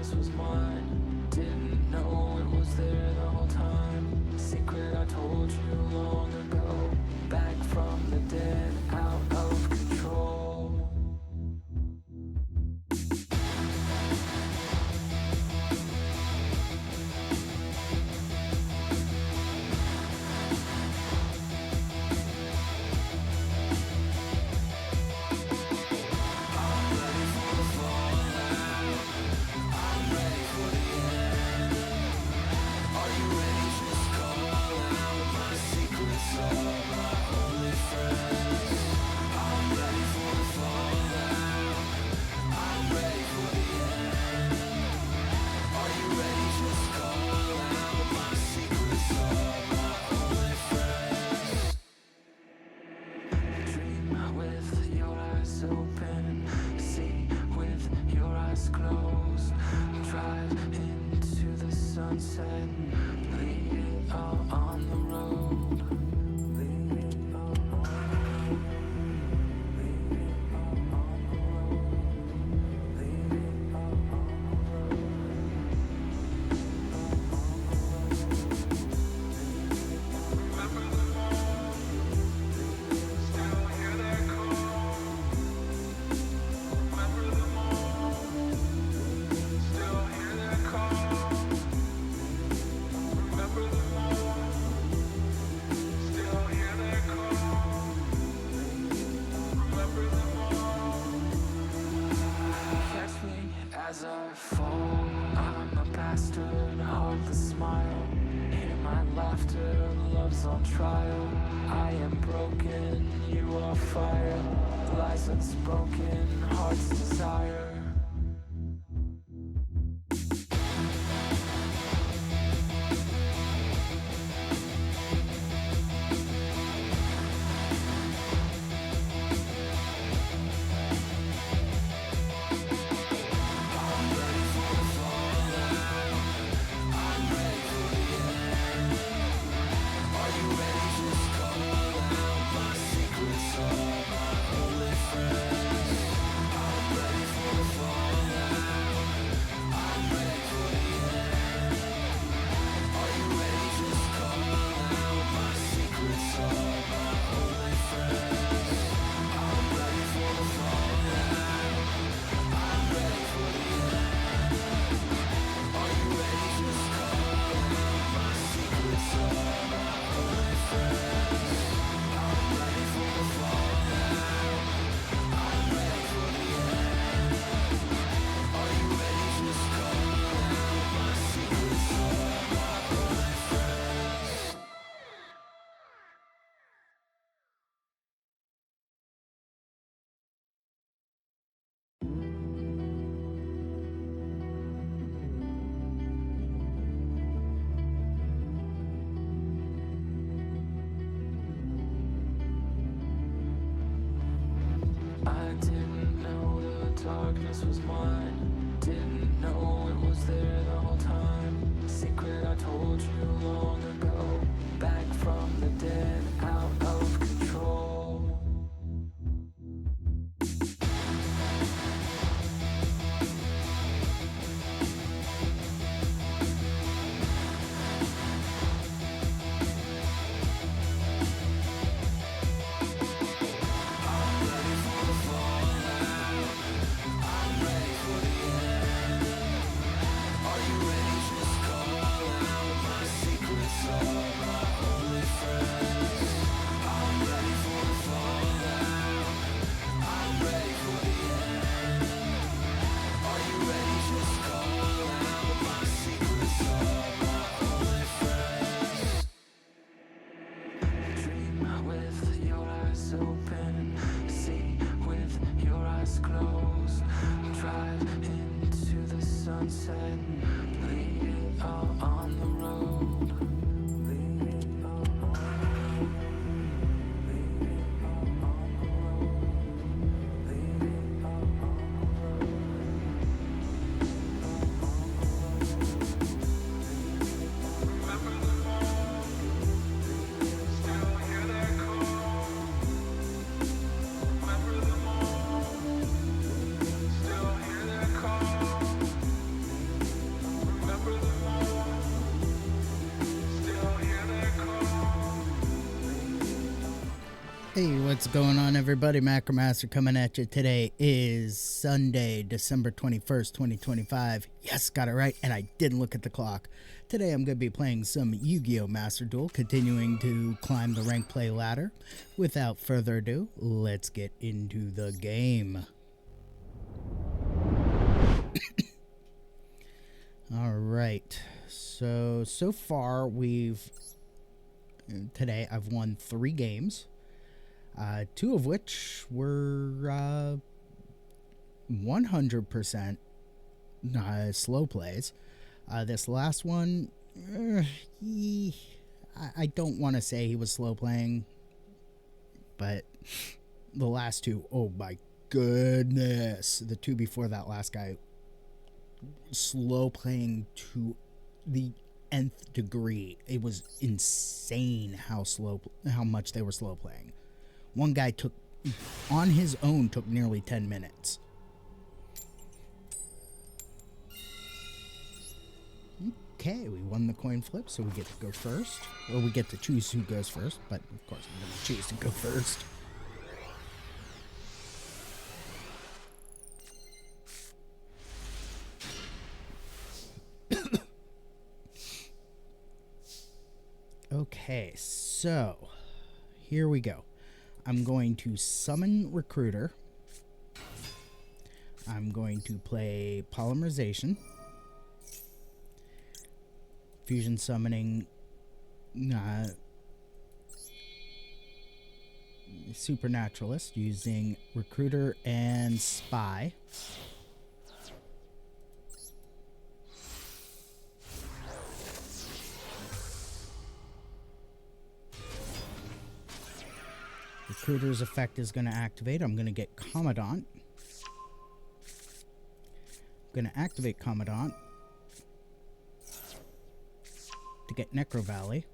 darkness was mine. Didn't know it was there the whole time. Secret I told you long ago. Back from the dead, out of control. With your eyes open, see with your eyes closed. Drive into the sunset, leave it all on the road. Leave it all on the road. Leave it all on the road. Leave it all on the Remember them all, still hear their call. Remember them all, still hear their call. Remember them all, still hear their call. Remember them all. Catch me as I fall. I'm a bastard, heartless smile. Hear my laughter, love's on trial. I am broken, you are fire. Lies unspoken, heart's desire. I didn't know the darkness was mine. Didn't know it was there the whole time. Secret I told you long ago. Back from the dead, out of control. I'm ready for the fallout. I'm ready for the Hey, what's going on, everybody? Macromaster coming at you. Today is Sunday, December 21st, 2025. Yes, got it right, and I didn't look at the clock. Today I'm going to be playing some Yu-Gi-Oh! Master Duel, continuing to climb the rank play ladder. Without further ado, let's get into the game. Alright, so far today I've won 3 games. 2 of which were 100% slow plays. This last one, I don't want to say he was slow playing, but the last 2, oh my goodness. The 2 before that last guy, slow playing to the nth degree. It was insane how much they were slow playing. One guy on his own took nearly 10 minutes. Okay, we won the coin flip, so we get to go first. Or we get to choose who goes first, but of course I'm going to choose to go first. Okay, so here we go. I'm going to summon Recruiter. I'm going to play Polymerization. Fusion summoning Supernaturalist using Recruiter and Spy. Recruiter's effect is going to activate. I'm going to get Commandant. I'm going to activate Commandant to get Necro Valley.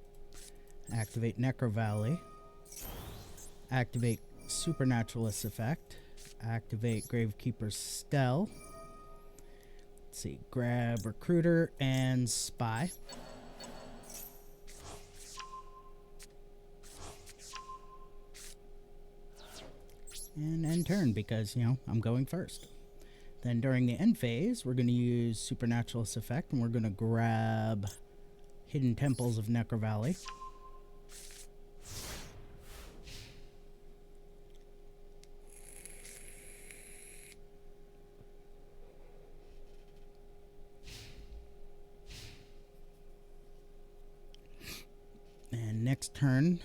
Activate Necro Valley. Activate Supernaturalist effect. Activate Gravekeeper's Stell. Let's see. Grab Recruiter and Spy. And end turn because, I'm going first. Then during the end phase, we're going to use Supernaturalist effect, and we're going to grab Hidden Temples of Necro Valley. And next turn,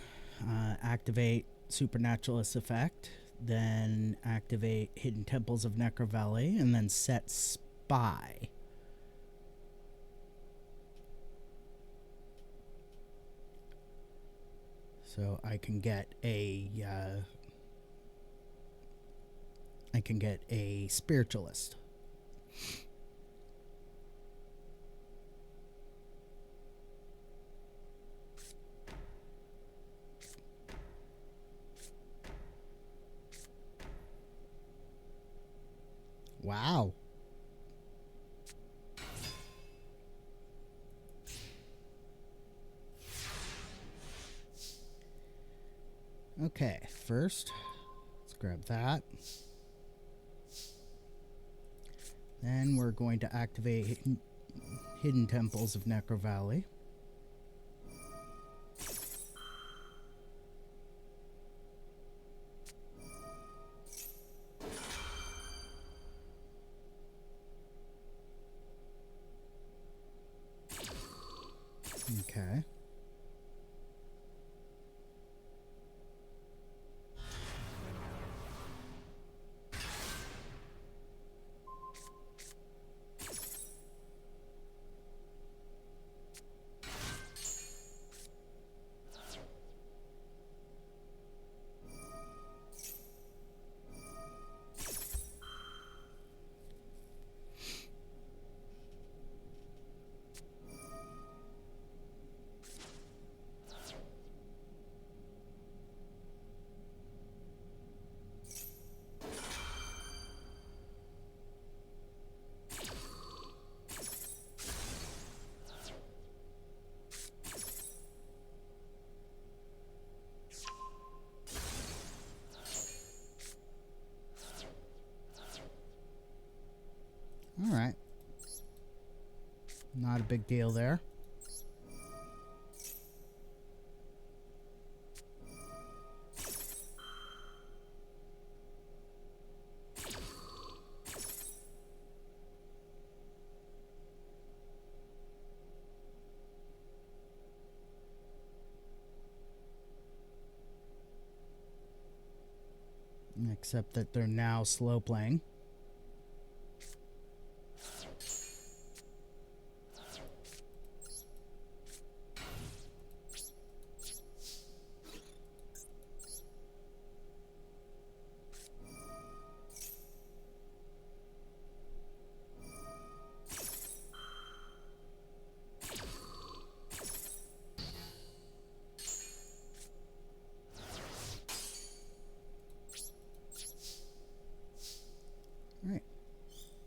activate Supernaturalist effect. Then activate Hidden Temples of Necro Valley, and then set Spy. So I can get a Spiritualist. Wow. Okay, first, let's grab that. Then we're going to activate Hidden Temples of Necro Valley. Okay. Not a big deal there. Except that they're now slow playing. Right.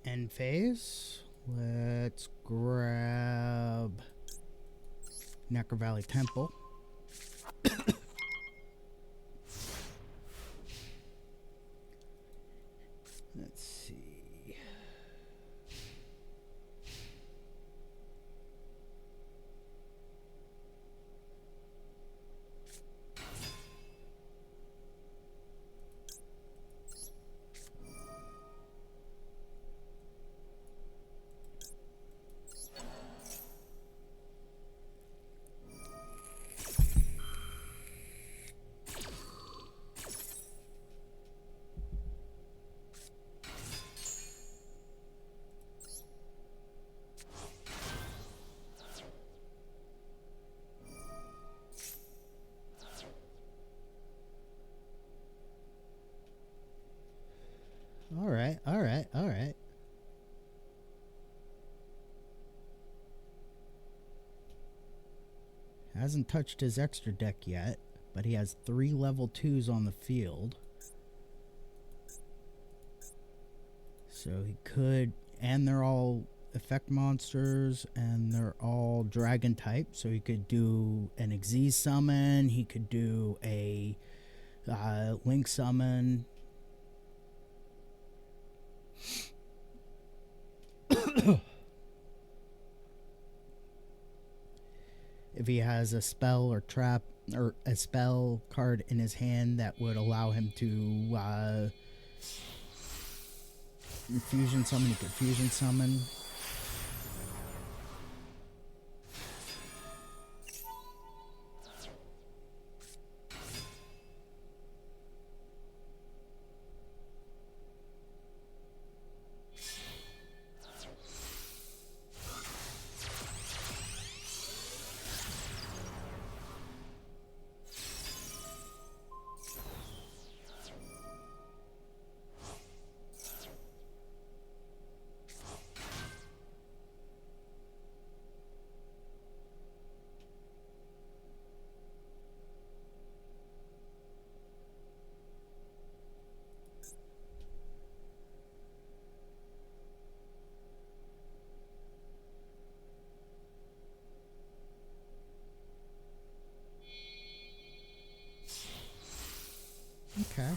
End phase. Let's grab Necker Valley Temple. Let's see. All right. Hasn't touched his extra deck yet, but he has 3 level 2s on the field. So he could, and they're all effect monsters, and they're all dragon type, so he could do an Xyz summon, he could do a Link summon. If he has a spell or trap or a spell card in his hand that would allow him to fusion summon, he could fusion summon. Okay.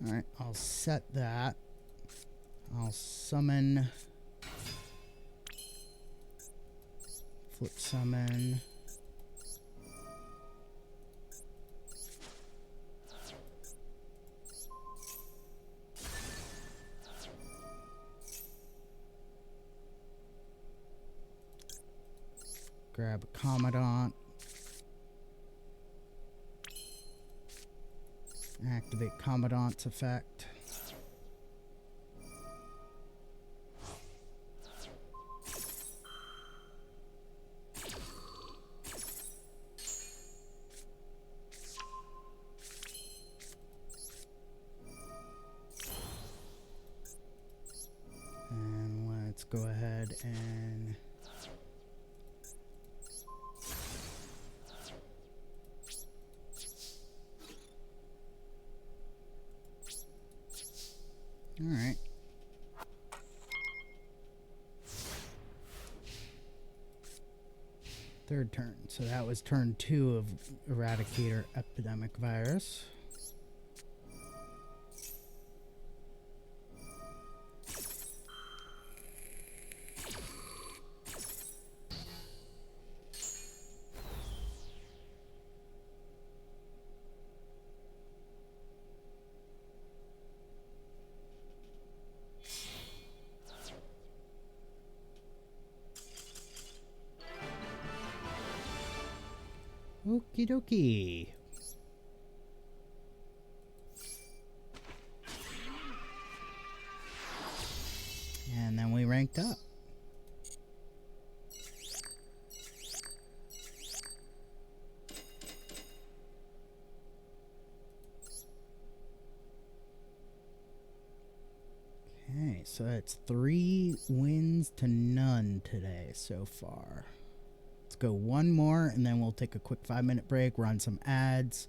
Alright, I'll set that. I'll summon. Flip summon. Grab a Commandant. Activate Commandant's effect. ahead and all right. Third turn. So that was turn 2 of Eradicator Epidemic Virus. Okie dokie. And then we ranked up. Okay, so it's 3 wins to none today so far. Let's go one more and then we'll take a quick 5-minute break, run some ads,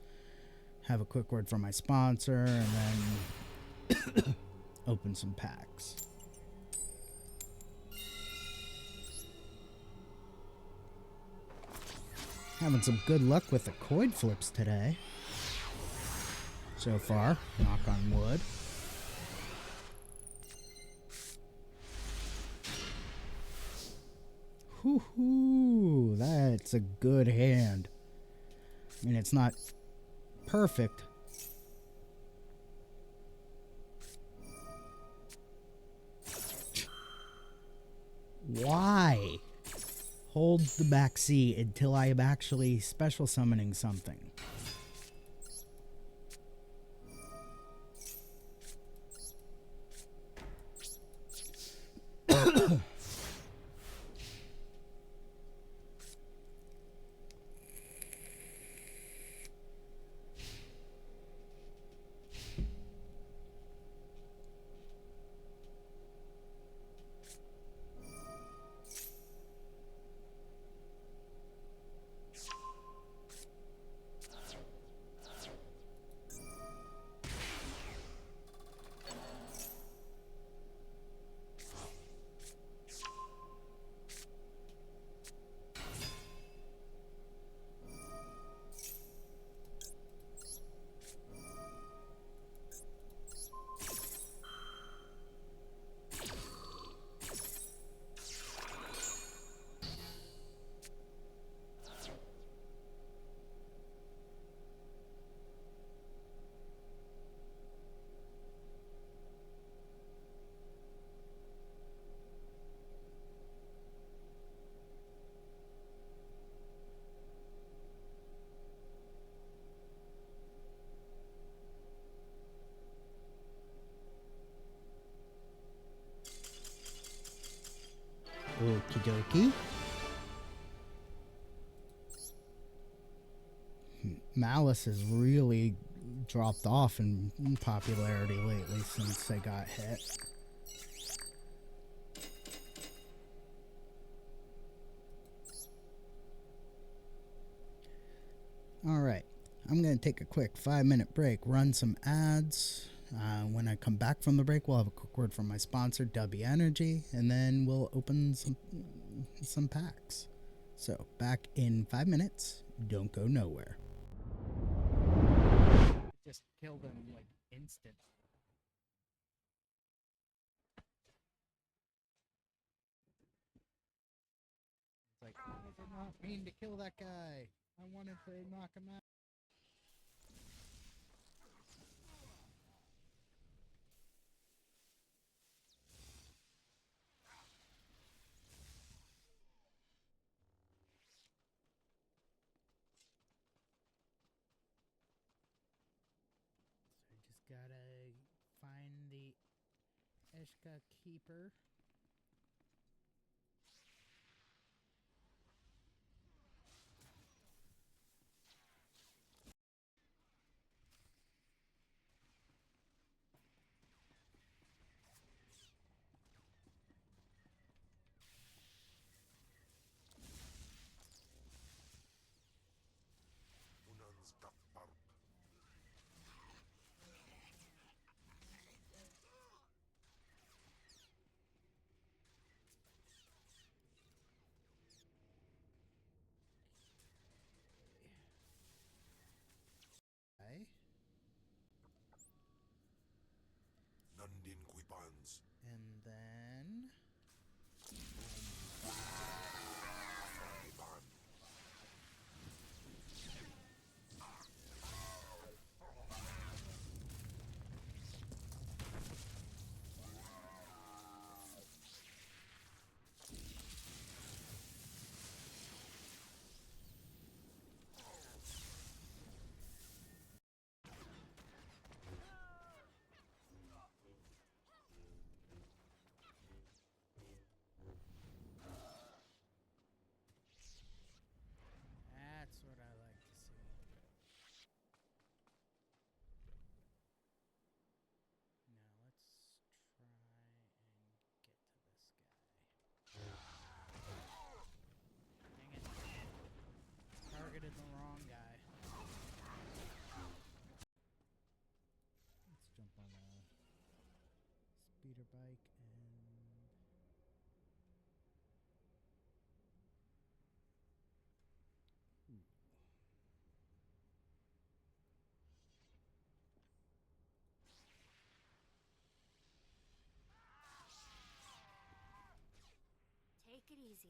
have a quick word from my sponsor, and then open some packs. Having some good luck with the coin flips today so far, knock on wood. Whoo-hoo, that's a good hand. I mean, it's not perfect. Why? Hold the back seat until I am actually special summoning something. Okie dokie. Malice has really dropped off in popularity lately since they got hit. Alright, I'm going to take a quick 5-minute break, run some ads. When I come back from the break, we'll have a quick word from my sponsor, W Energy, and then we'll open some packs. So, back in 5 minutes. Don't go nowhere. Just kill them like instant. It's like, I did not mean to kill that guy. I wanted to knock him out. So I just gotta find the Eshka Keeper. easy.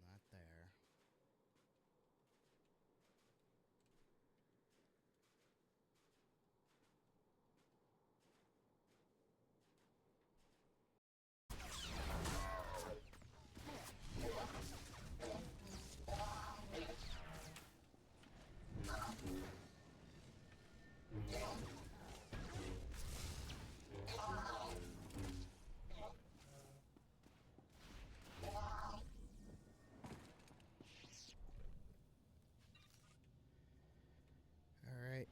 Not there. All right.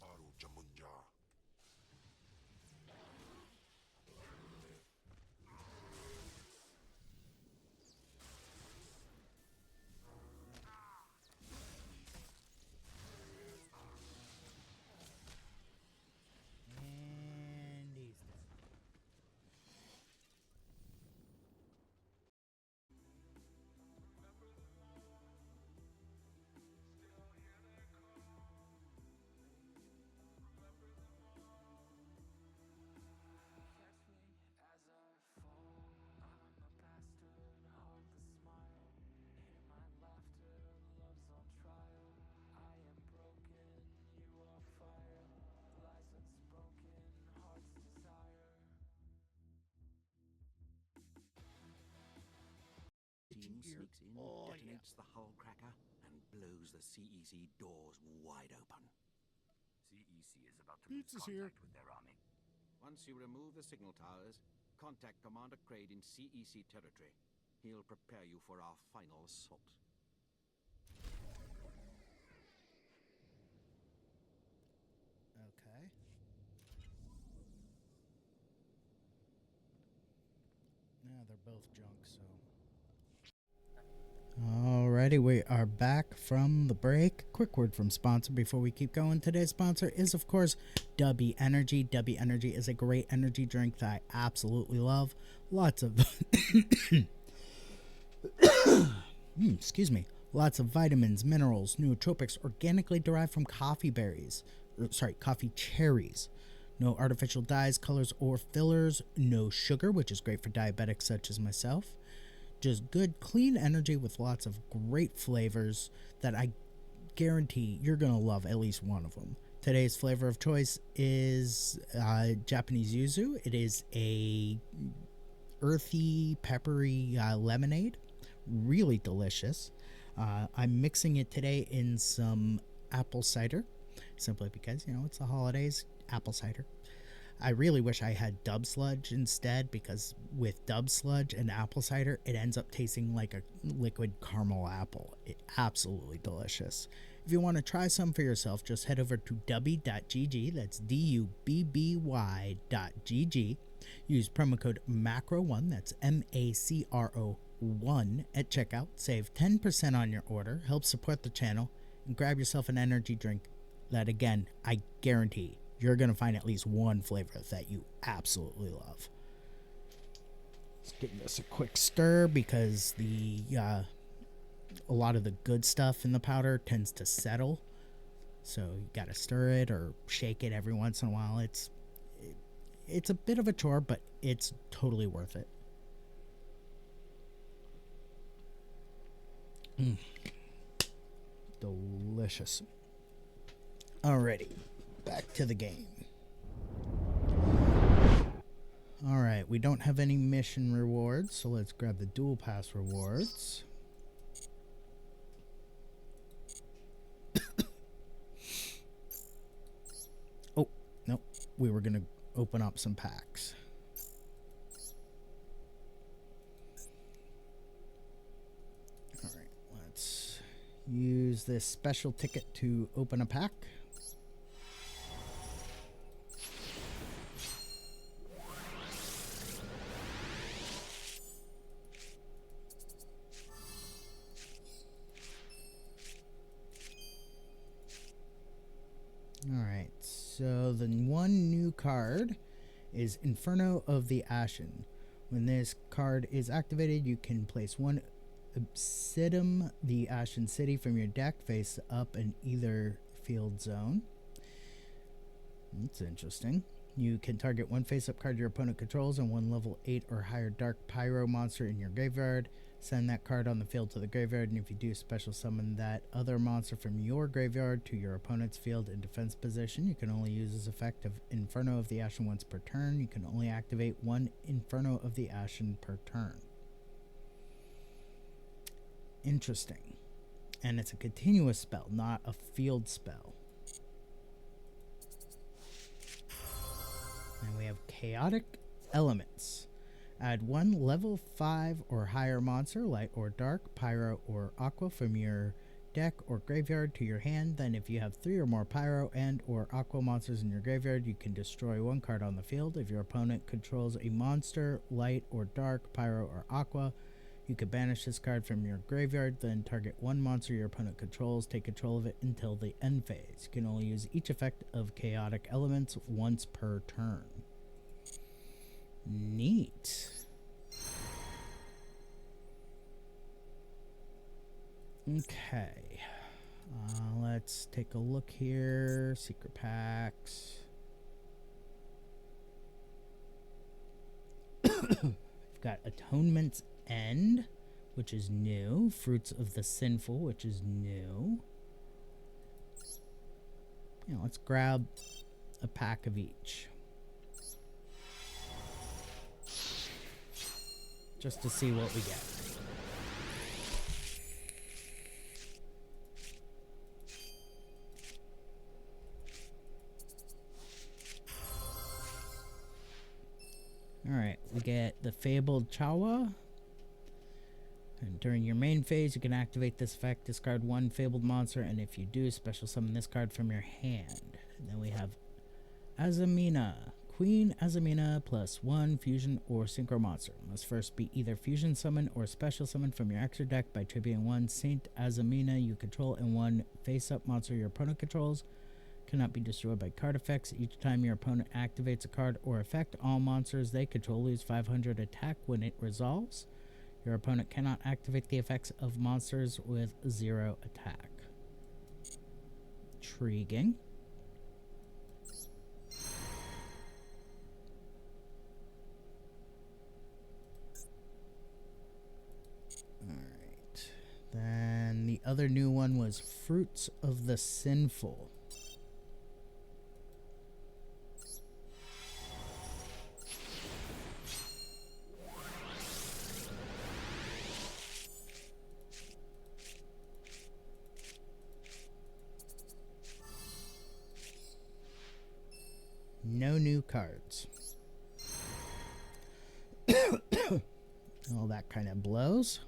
바로 전문자. And he's dead. Catch me as I fall. I'm a bastard, heartless smile. Hear my laughter, love's on trial. I am broken, you are fire. Lies unspoken, heart's desire. Team sneaks in, Oh, detonates the hull cracker, and blows the CEC doors wide open. CEC is about to lose contact with their army. Once you remove the signal towers, contact Commander Kraid in CEC territory. He'll prepare you for our final assault. Okay. Yeah, they're both junk, so. Alrighty, we are back from the break. Quick word from sponsor before we keep going. Today's sponsor is, of course, W Energy. W Energy is a great energy drink that I absolutely love. Lots of excuse me. Lots of vitamins, minerals, nootropics, organically derived from coffee berries. Coffee cherries. No artificial dyes, colors, or fillers. No sugar, which is great for diabetics such as myself. Just good, clean energy with lots of great flavors that I guarantee you're going to love at least one of them. Today's flavor of choice is Japanese yuzu. It is a earthy, peppery lemonade. Really delicious. I'm mixing it today in some apple cider, simply because, it's the holidays, apple cider. I really wish I had Dub Sludge instead, because with Dub Sludge and apple cider, it ends up tasting like a liquid caramel apple. Absolutely delicious. If you want to try some for yourself, just head over to dubby.gg. That's dubby.gg. Use promo code MACRO1, that's MACRO1 at checkout. Save 10% on your order, help support the channel, and grab yourself an energy drink that, again, I guarantee you're going to find at least one flavor that you absolutely love. Let's give this a quick stir, because a lot of the good stuff in the powder tends to settle. So you got to stir it or shake it every once in a while. It's a bit of a chore, but it's totally worth it. Delicious. Alrighty, back to the game. Alright, we don't have any mission rewards, so let's grab the Duel Pass rewards. Oh, nope. We were going to open up some packs. Alright, let's use this special ticket to open a pack. Alright, so the one new card is Inferno of the Ashen. When this card is activated, you can place one Obsidium the Ashen City from your deck face up in either field zone. That's interesting. You can target one face-up card your opponent controls and one level 8 or higher Dark Pyro monster in your graveyard. Send that card on the field to the graveyard, and if you do, special summon that other monster from your graveyard to your opponent's field in defense position. You can only use this effect of Inferno of the Ashen once per turn. You can only activate one Inferno of the Ashen per turn. Interesting. And it's a continuous spell, not a field spell. And we have Chaotic Elements. Add one level 5 or higher monster, light or dark, pyro or aqua from your deck or graveyard to your hand. Then if you have 3 or more pyro and or aqua monsters in your graveyard, you can destroy one card on the field. If your opponent controls a monster, light or dark, pyro or aqua, you can banish this card from your graveyard, then target one monster your opponent controls, take control of it until the end phase. You can only use each effect of Chaotic Elements once per turn. Neat. Okay. Let's take a look here. Secret packs. We've got Atonement's End, which is new. Fruits of the Sinful, which is new. Yeah, let's grab a pack of each. Just to see what we get. Alright, we get the Fabled Chawa. And during your main phase, you can activate this effect, discard one Fabled monster, and if you do, special summon this card from your hand. And then we have Azamina. Queen Azamina +1 fusion or synchro monster. Must first be either fusion summon or special summon from your extra deck by tributing one Saint Azamina you control and one face-up monster your opponent controls. Cannot be destroyed by card effects. Each time your opponent activates a card or effect, all monsters they control lose 500 attack when it resolves. Your opponent cannot activate the effects of monsters with 0 attack. Intriguing. Alright. Then the other new one was Fruits of the Sinful. No new cards. All that kind of blows.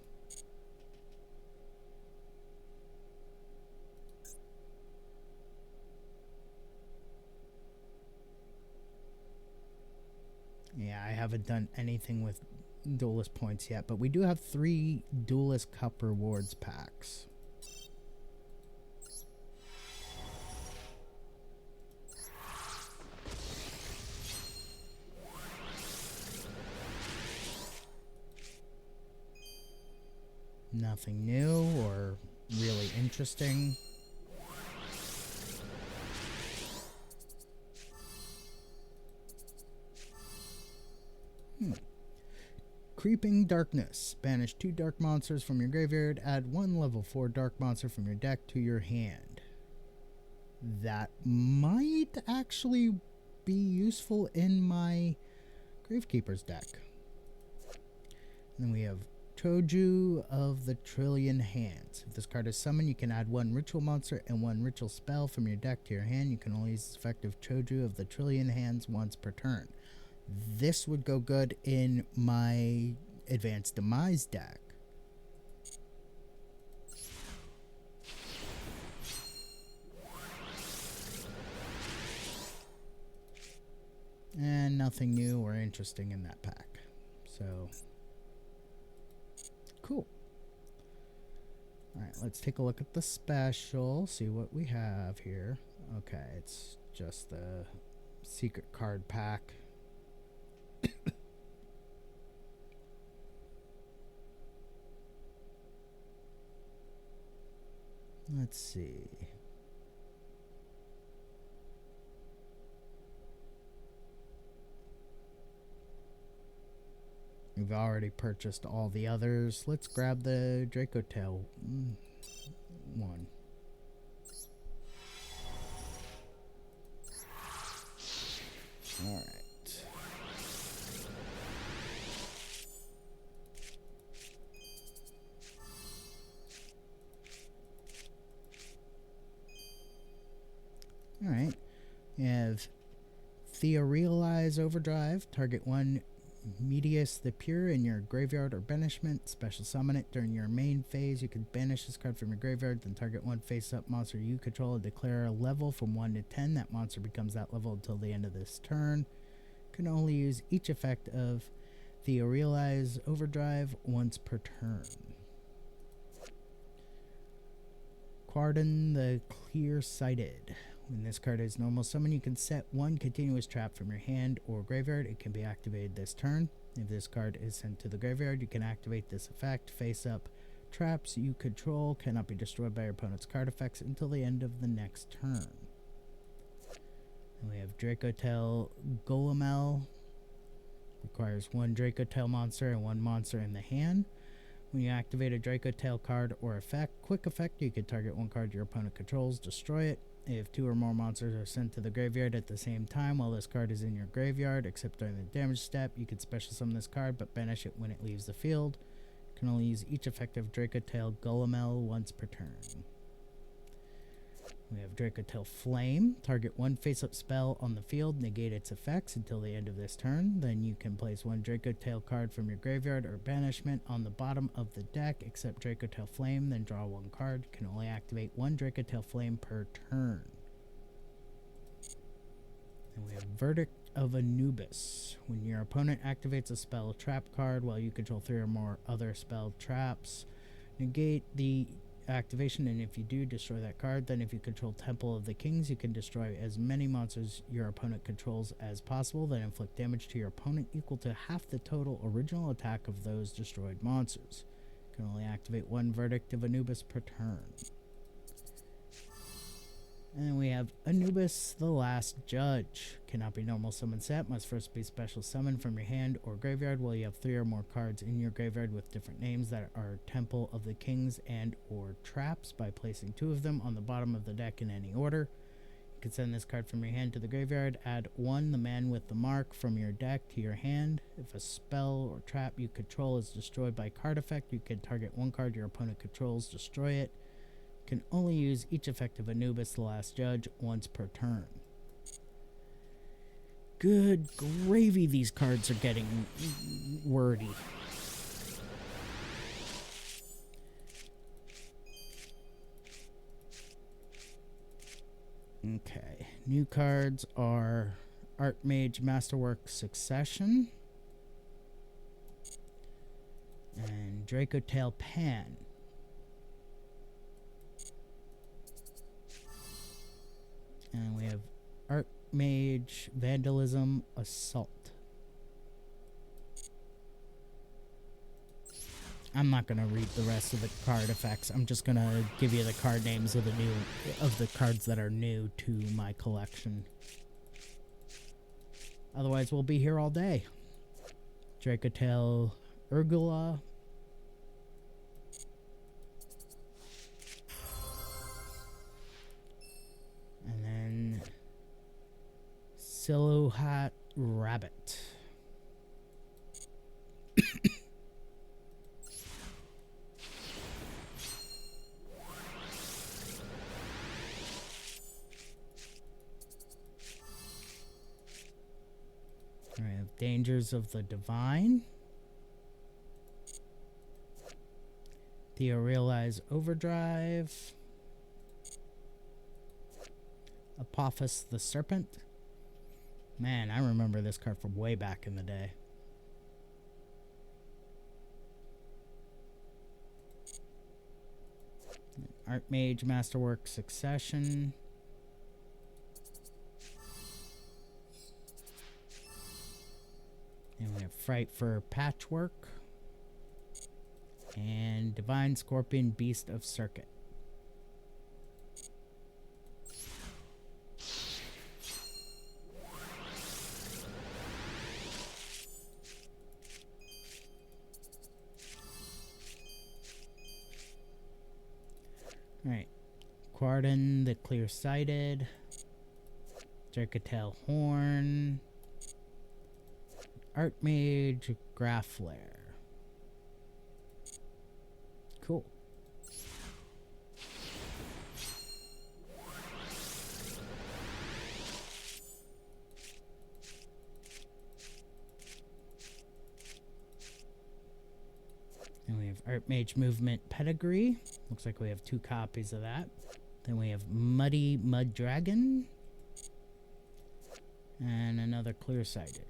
Yeah, I haven't done anything with Duelist points yet, but we do have 3 Duelist Cup rewards packs. Nothing new or really interesting. Creeping Darkness. Banish 2 dark monsters from your graveyard. Add 1 level 4 dark monster from your deck to your hand. that might actually be useful in my Gravekeeper's deck. And then we have Choju of the Trillion Hands. If this card is summoned, you can add 1 ritual monster and 1 ritual spell from your deck to your hand. You can only use this effective Choju of the Trillion Hands once per turn. This would go good in my Advanced Demise deck. And nothing new or interesting in that pack. So, cool. Alright, let's take a look at the special, see what we have here. Okay, it's just the secret card pack. Let's see. We've already purchased all the others. Let's grab the Draco Tail one. Alright. Alright. We have Theorealize Overdrive. Target 1 Medius the Pure in your graveyard or banishment. Special summon it during your main phase. You can banish this card from your graveyard, then target 1 face-up monster you control and declare a level from 1 to 10. That monster becomes that level until the end of this turn. You can only use each effect of Theorealize Overdrive once per turn. Quardon the Clear-Sighted. When this card is normal summon, you can set 1 continuous trap from your hand or graveyard. It can be activated this turn. If this card is sent to the graveyard, you can activate this effect. Face up traps you control cannot be destroyed by your opponent's card effects until the end of the next turn. And we have Dracotail Golemel. Requires 1 Dracotail monster and 1 monster in the hand. When you activate a Dracotail card or effect, quick effect, you can target 1 card your opponent controls, destroy it. If 2 or more monsters are sent to the graveyard at the same time while this card is in your graveyard, except during the damage step, you can special summon this card but banish it when it leaves the field. You can only use each effective Dracotail Golemel once per turn. We have Dracotail Flame. Target 1 face-up spell on the field, negate its effects until the end of this turn. Then you can place 1 Dracotail card from your graveyard or banishment on the bottom of the deck, except Dracotail Flame, then draw 1 card. You can only activate 1 Dracotail Flame per turn. And we have Verdict of Anubis. When your opponent activates a spell trap card while you control 3 or more other spell traps, negate the activation, and if you do, destroy that card. Then if you control Temple of the Kings, you can destroy as many monsters your opponent controls as possible, then inflict damage to your opponent equal to half the total original attack of those destroyed monsters. You can only activate 1 Verdict of Anubis per turn. And then we have Anubis the Last Judge. Cannot be normal summon set, must first be special summon from your hand or graveyard while you have 3 or more cards in your graveyard with different names that are Temple of the Kings and or traps by placing 2 of them on the bottom of the deck in any order. You can send this card from your hand to the graveyard, add 1 the man with the mark from your deck to your hand. If a spell or trap you control is destroyed by card effect, you can target 1 card your opponent controls, destroy it. Can only use each effect of Anubis the Last Judge once per turn. Good gravy, these cards are getting wordy. Okay, new cards are Archmage Masterwork Succession and Dracotail Pan. And we have Archmage Vandalism Assault. I'm not going to read the rest of the card effects. I'm just going to give you the card names of the cards that are new to my collection. Otherwise, we'll be here all day. Dracotail Urgula. And Silhouette Rabbit. We have Dangers of the Divine. Theorealize Overdrive. Apophis the Serpent. Man, I remember this card from way back in the day. Archmage Masterwork Succession. And we have Fright for Patchwork. And Divine Scorpion Beast of Circuit. Alright. Quardin the Clear-Sighted. Jerkatail Horn. Archmage Graflare. Cool. And we have Archmage Movement Pedigree. Looks like we have 2 copies of that. Then we have Muddy Mud Dragon. And another Clear-Sighted.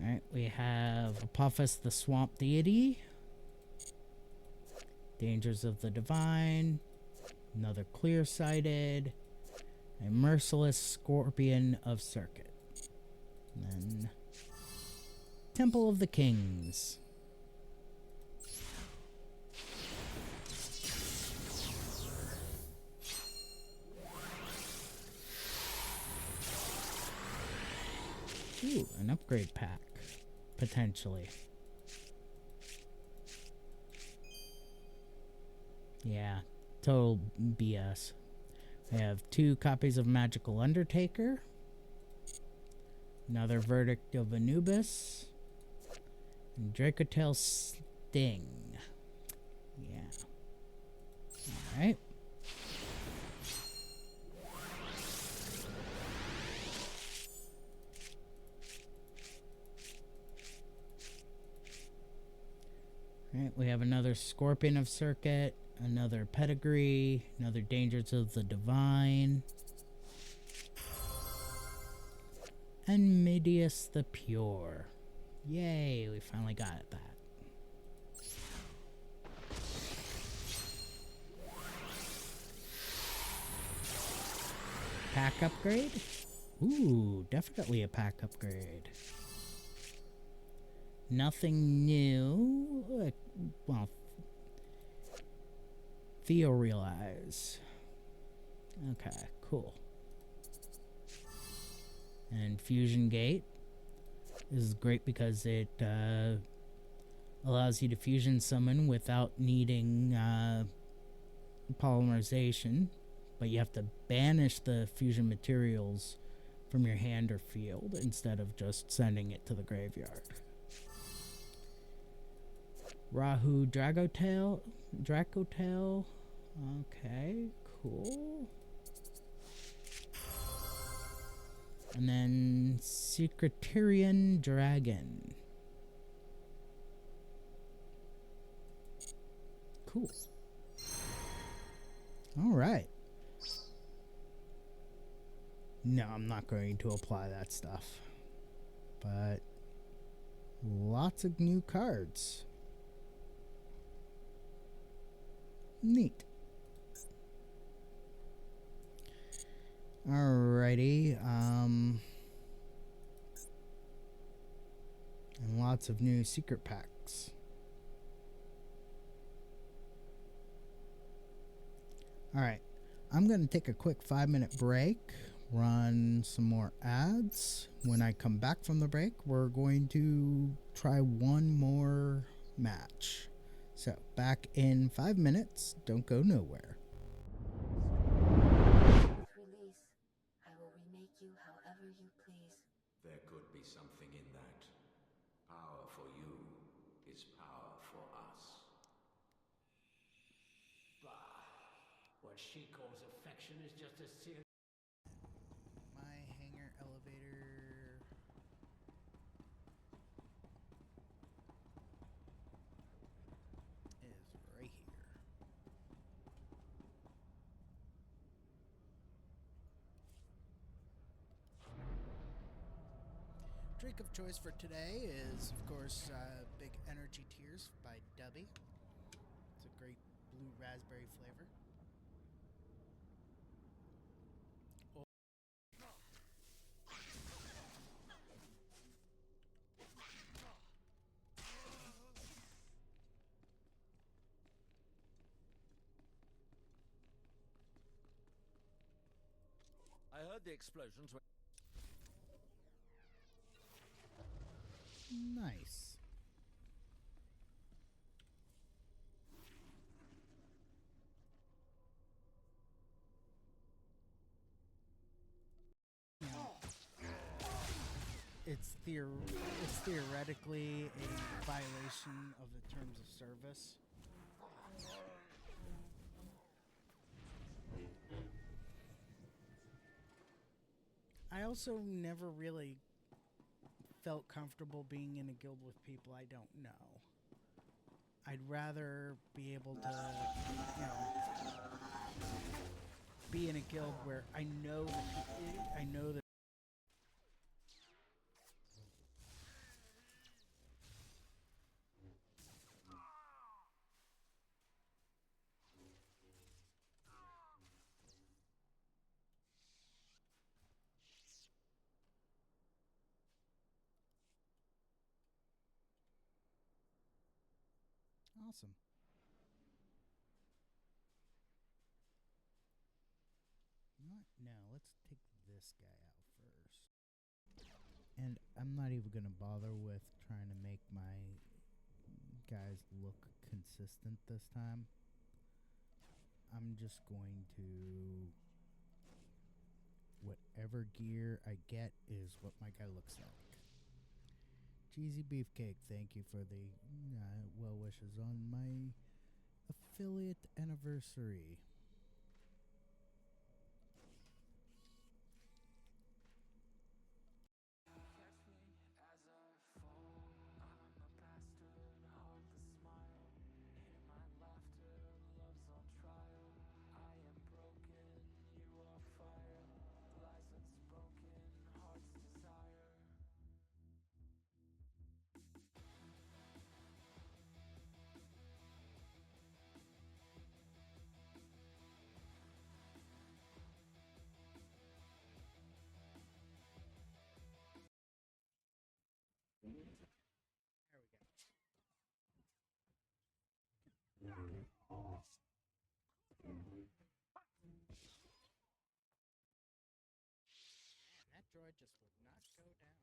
Alright, we have Apophis the Swamp Deity. Dangers of the Divine. Another Clear-Sighted. A Merciless Scorpion of Circuit. And then Temple of the Kings. Ooh, an upgrade pack. Potentially. Yeah, total BS. We have 2 copies of Magical Undertaker. Another Verdict of Anubis. And Dracotale Sting. Yeah. Alright. Alright, we have another Scorpion of Circuit, another Pedigree, another Dangers of the Divine, and Midius the Pure. Yay, we finally got that. Pack upgrade? Ooh, definitely a pack upgrade. Nothing new. Well, Theorealize. Okay, cool. And Fusion Gate. This is great because it allows you to fusion summon without needing polymerization. But you have to banish the fusion materials from your hand or field instead of just sending it to the graveyard. Rahu Dracotale. Okay, cool. And then Secretarian Dragon. Cool. Alright. No, I'm not going to apply that stuff. But lots of new cards. Neat. Alrighty. And lots of new secret packs. Alright. I'm going to take a quick 5-minute break, run some more ads. When I come back from the break, we're going to try one more match. So, back in 5 minutes. Don't go nowhere. With release, I will remake you however you please. There could be something in that. Power for you is power for us. Bah. What she calls affection is just a serious. My hangar elevator. Is right here. Drink of choice for today is, of course, Big Energy Tears by Dubby. It's a great blue raspberry flavor. I heard the explosions were... Nice. It's theoretically a violation of the terms of service. I also never really felt comfortable being in a guild with people I don't know. I'd rather be able to, be in a guild where I know the people, I know the Awesome. You know what? No, let's take this guy out first. And I'm not even going to bother with trying to make my guys look consistent this time. I'm just going to... Whatever gear I get is what my guy looks like. Cheesy Beefcake, thank you for the well wishes on my affiliate anniversary. Catch me as I fall. I'm a bastard, heartless smile. Hear my laughter, love's on trial. I am broken, you are fire. Lies unspoken, heart's desire. There we go. Man, that droid just would not go down.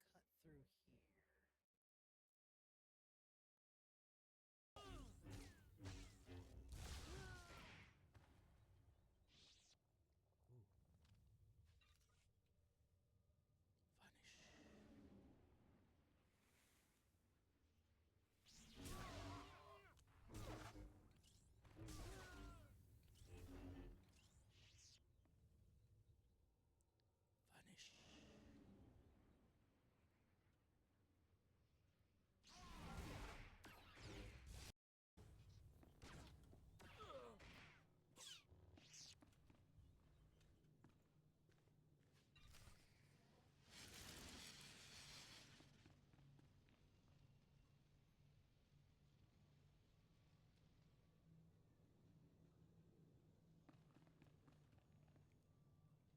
Let's cut through here. Vanish.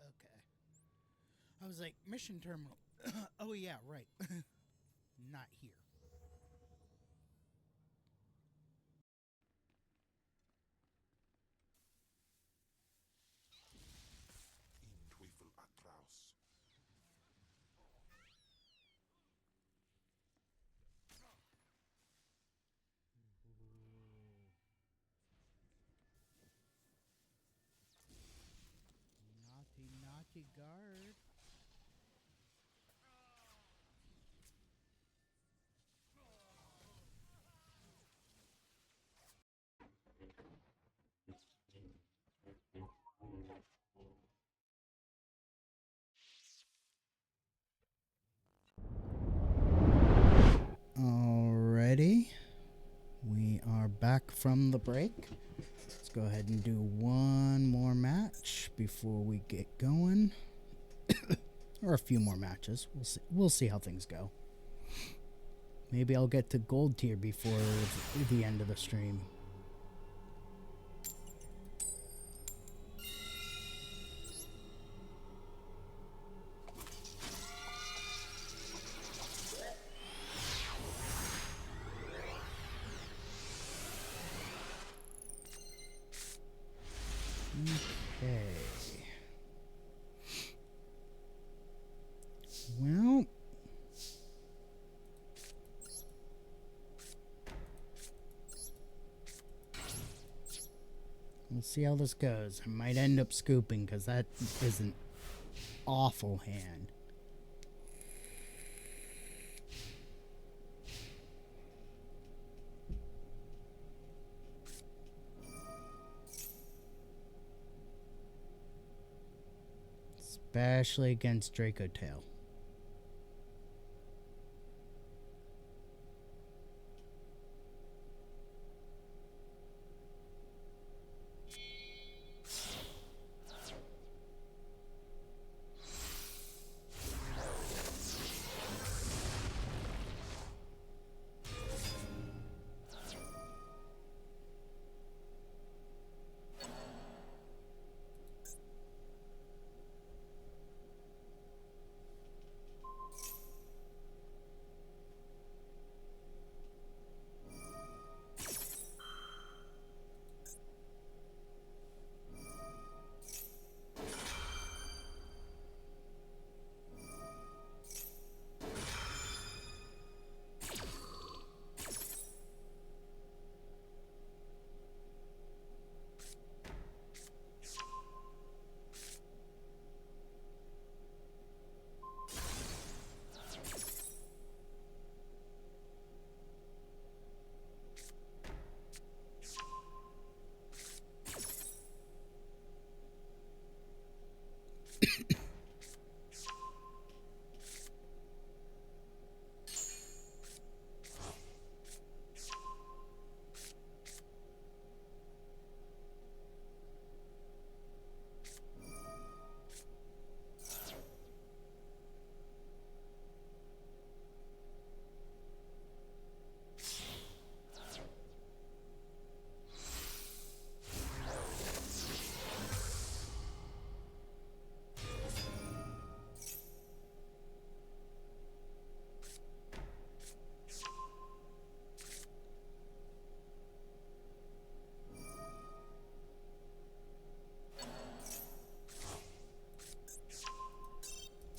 Okay. I was like, mission terminal. Oh, yeah, right. Not here. In Teufel atraus. Naughty, naughty guard. Alrighty. We are back from the break. Let's go ahead and do one more match before we get going. Or a few more matches. We'll see how things go. Maybe I'll get to gold tier before the end of the stream. Okay. Well, we'll see how this goes. I might end up scooping because that is an awful hand. Especially against Draco Tail.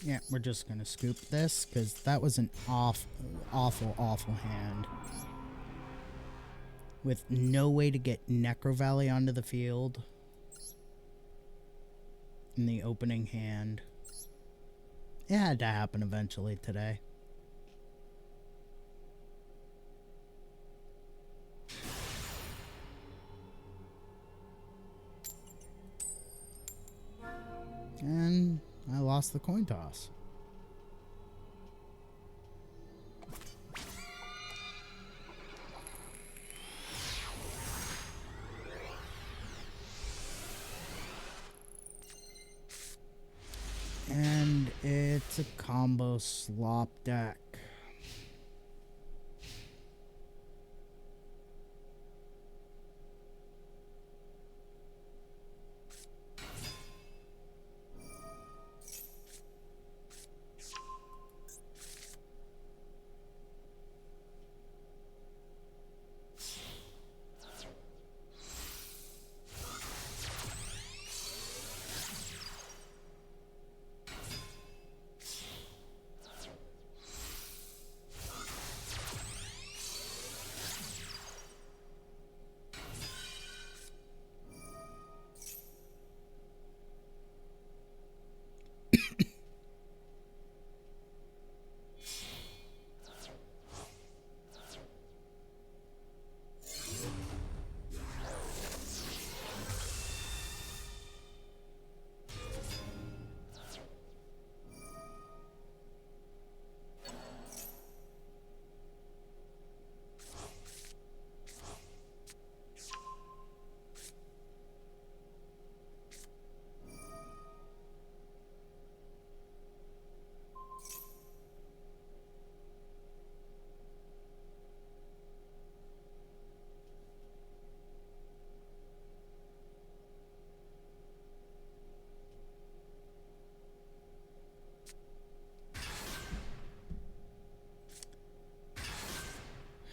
Yeah, we're just gonna scoop this because that was an awful hand. With no way to get Necro Valley onto the field in the opening hand. It had to happen eventually today. And I lost the coin toss. And it's a combo slop deck.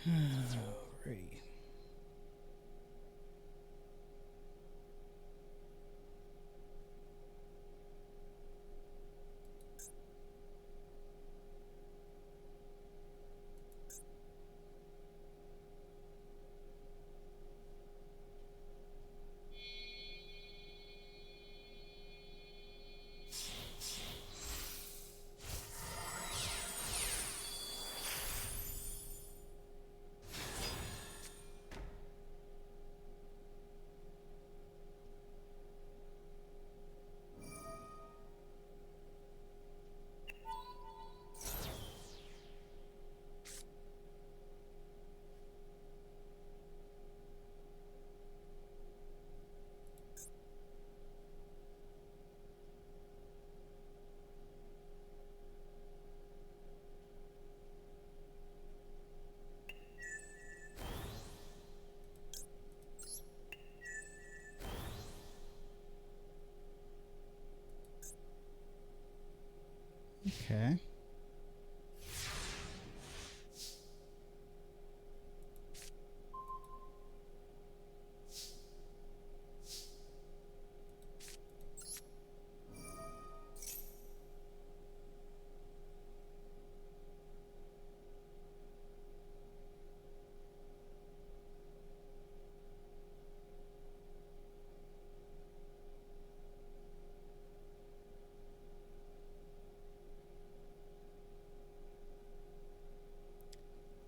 Alrighty. Okay.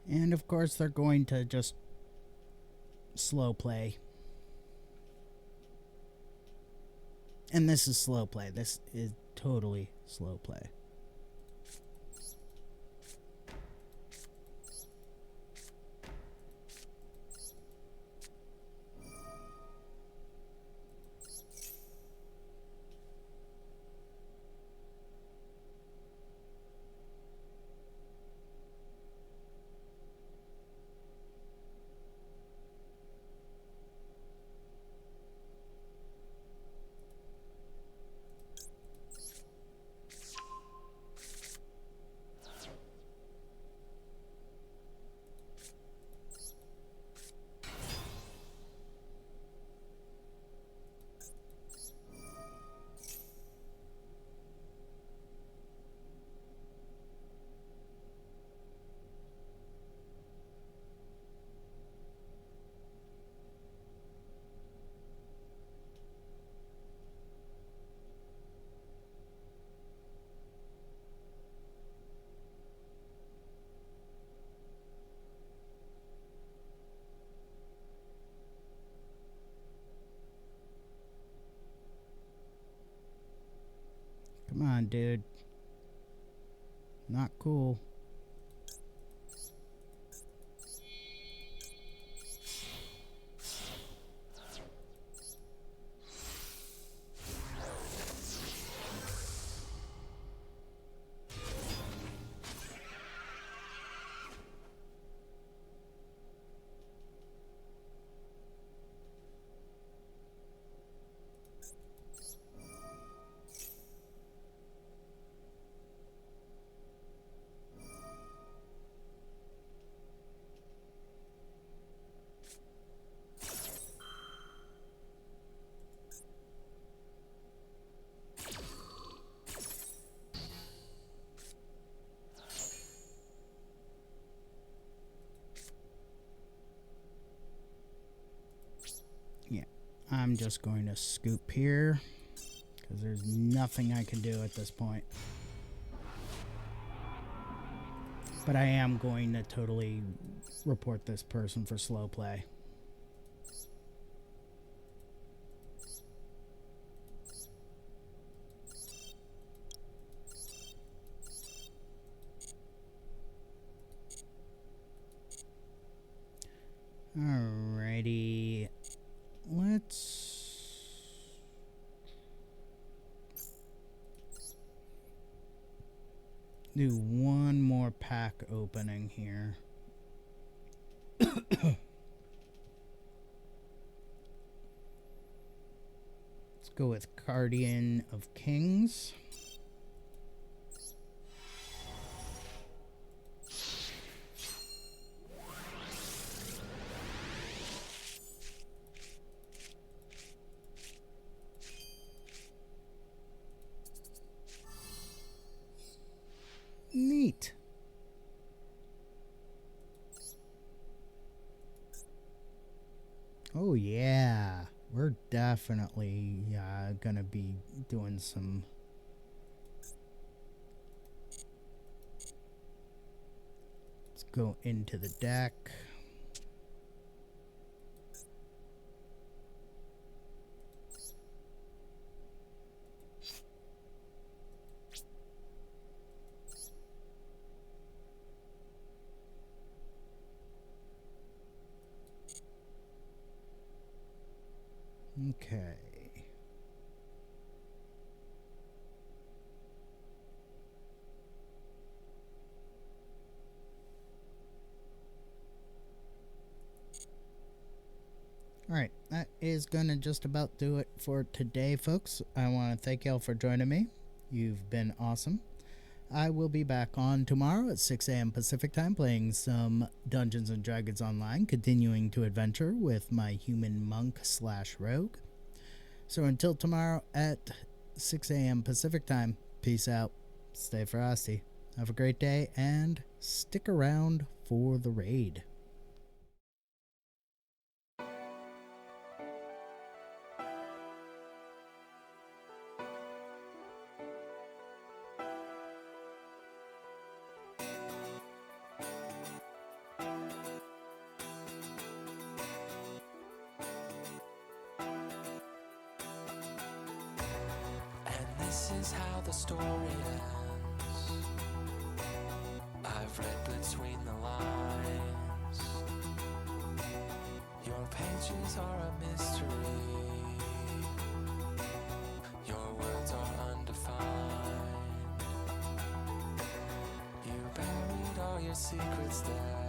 And of course, they're going to just slow play. And this is slow play. This is totally slow play. Come on, dude. Not cool. Yeah, I'm just going to scoop here because there's nothing I can do at this point. But I am going to totally report this person for slow play. Alrighty. Let's do one more pack opening here. Let's go with Guardian of Kings. Oh yeah, we're definitely gonna be doing some. Let's go into the deck. Okay. Alright, that is gonna just about do it for today, folks. I want to thank y'all for joining me. You've been awesome. I will be back on tomorrow at 6 a.m. Pacific time playing some Dungeons & Dragons Online, continuing to adventure with my human monk / rogue. So until tomorrow at 6 a.m. Pacific time, peace out, stay frosty, have a great day, and stick around for the raid. And this is how the story ends. I've read between the lines. Your pages are a mystery. Your words are undefined. You buried all your secrets there.